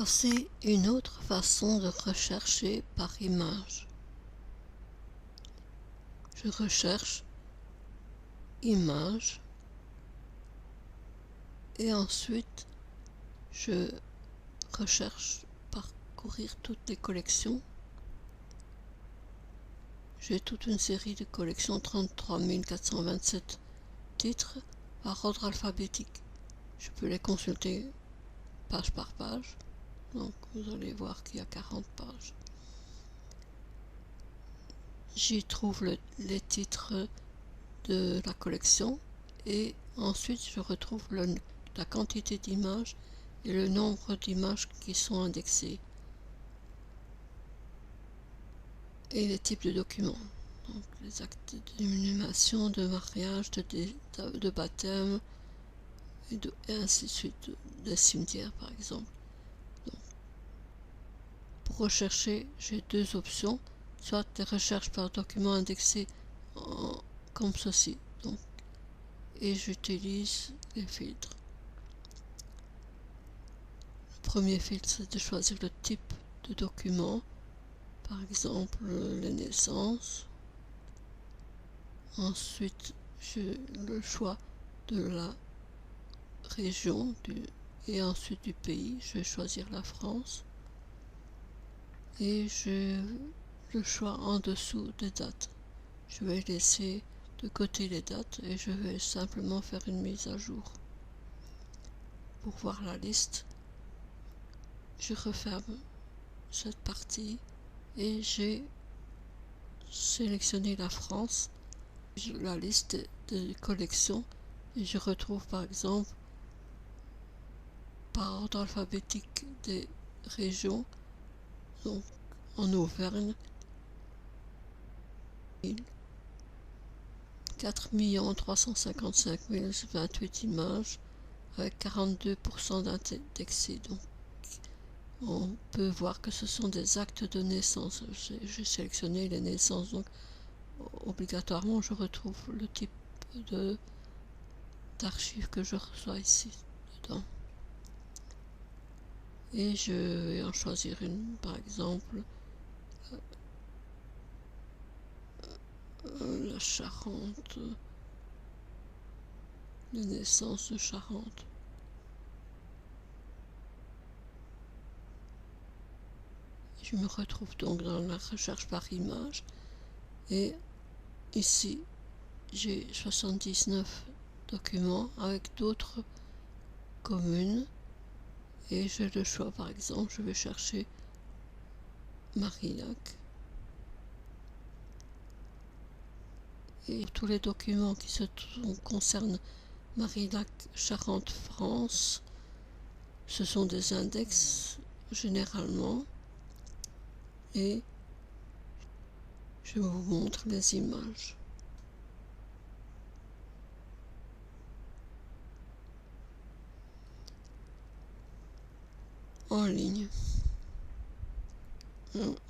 Voici une autre façon de rechercher par image. Je recherche image et ensuite je recherche parcourir toutes les collections. J'ai toute une série de collections, 33 427 titres par ordre alphabétique. Je peux les consulter page par page. Donc vous allez voir qu'il y a 40 pages. J'y trouve les titres de la collection et ensuite je retrouve la quantité d'images et le nombre d'images qui sont indexées et les types de documents. Donc les actes d'inhumation, de mariage, de baptême et ainsi de suite, des cimetières par exemple. Donc, pour rechercher, j'ai deux options, soit des recherches par document indexé comme ceci, donc, et j'utilise les filtres. Le premier filtre, c'est de choisir le type de document, par exemple les naissances. Ensuite, j'ai le choix de la région et ensuite du pays. Je vais choisir la France et j'ai le choix en dessous des dates. Je vais laisser de côté les dates et je vais simplement faire une mise à jour. Pour voir la liste, je referme cette partie et j'ai sélectionné la France, la liste des collections, et je retrouve par exemple par ordre alphabétique des régions, donc en Auvergne 4 355 028 images avec 42% d'indexés. Donc on peut voir que ce sont des actes de naissance. J'ai sélectionné les naissances, donc obligatoirement je retrouve le type d'archives que je reçois ici dedans. Et je vais en choisir une, par exemple la Charente, les naissances de Charente. Je me retrouve donc dans la recherche par image et ici j'ai 79 documents avec d'autres communes et j'ai le choix. Par exemple, je vais chercher Marillac et tous les documents qui concernent Marillac, Charente, France, ce sont des index généralement et je vous montre les images. En ligne.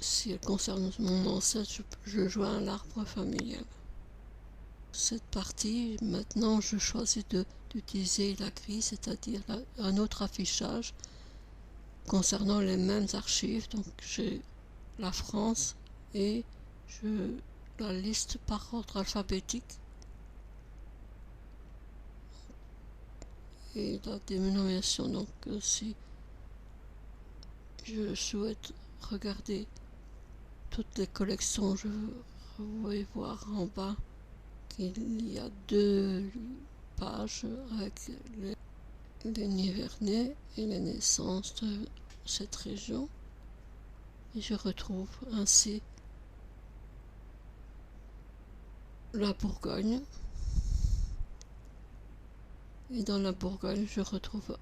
Si elle concerne mon ancêtre, je joins l'arbre familial. Cette partie, maintenant, je choisis d'utiliser la grille, c'est-à-dire un autre affichage concernant les mêmes archives. Donc j'ai la France et la liste par ordre alphabétique et la dénomination. Donc si je souhaite regarder toutes les collections, je vais voir en bas qu'il y a deux pages avec les nivernais et les naissances de cette région. Et je retrouve ainsi la Bourgogne. Et dans la Bourgogne, je retrouve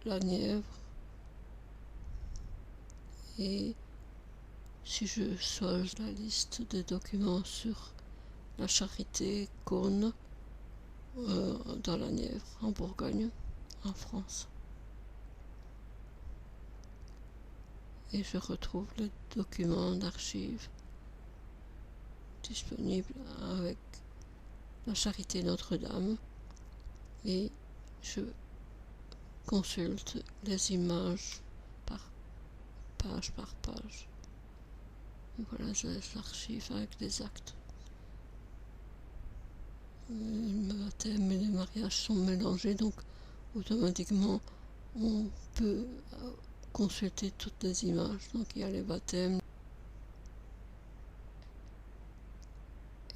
la Nièvre. Et si je change la liste des documents sur la Charité, Cône, dans la Nièvre, en Bourgogne, en France. Et je retrouve les documents d'archives disponibles avec la Charité Notre-Dame et je consulte les images page par page. Et voilà l'archive avec les actes. Le baptême et les mariages sont mélangés, donc automatiquement on peut consulter toutes les images. Donc il y a les baptêmes.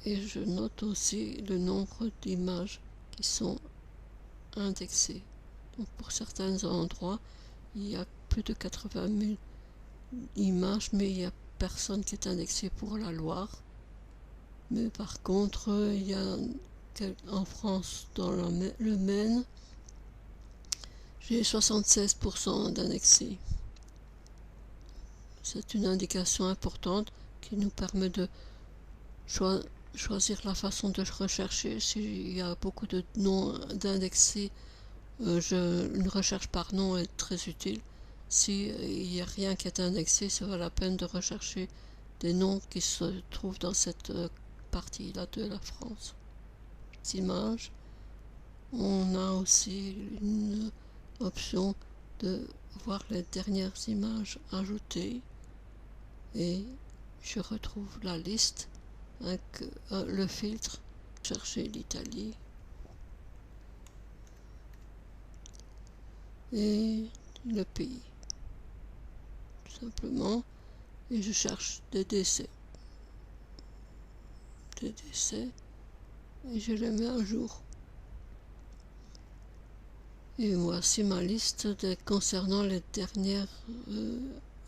Et je note aussi le nombre d'images qui sont indexées. Donc pour certains endroits, il y a plus de 80 000 images, mais il n'y a personne qui est indexé pour la Loire. Mais par contre, il y a en France, dans le Maine, j'ai 76% d'annexés. C'est une indication importante qui nous permet de choisir la façon de rechercher. S'il y a beaucoup de noms d'indexés, une recherche par nom est très utile. S'il n'y a rien qui est indexé, ça vaut la peine de rechercher des noms qui se trouvent dans cette partie-là de la France. Images. On a aussi une option de voir les dernières images ajoutées et je retrouve la liste avec le filtre, chercher l'Italie et le pays, tout simplement, et je cherche des décès et je les mets à jour. Et voici ma liste concernant les dernières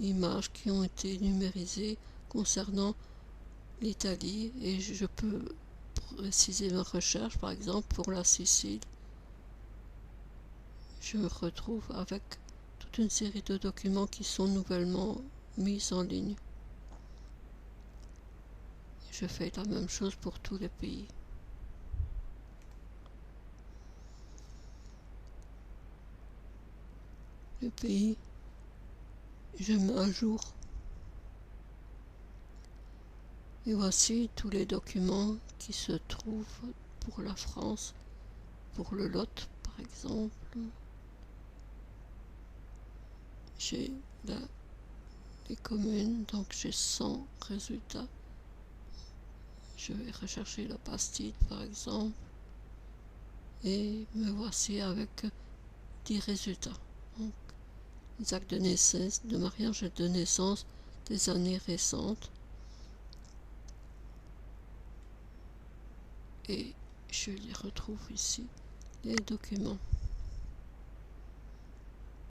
images qui ont été numérisées concernant l'Italie, et je peux préciser ma recherche. Par exemple, pour la Sicile, je me retrouve avec toute une série de documents qui sont nouvellement mis en ligne. Je fais la même chose pour tous les pays. Le pays, je mets à jour. Et voici tous les documents qui se trouvent pour la France, pour le Lot par exemple. J'ai là les communes, donc j'ai 100 résultats. Je vais rechercher la Bastide par exemple. Et me voici avec 10 résultats. Donc, les actes de naissance, de mariage et de naissance des années récentes. Et je les retrouve ici, les documents.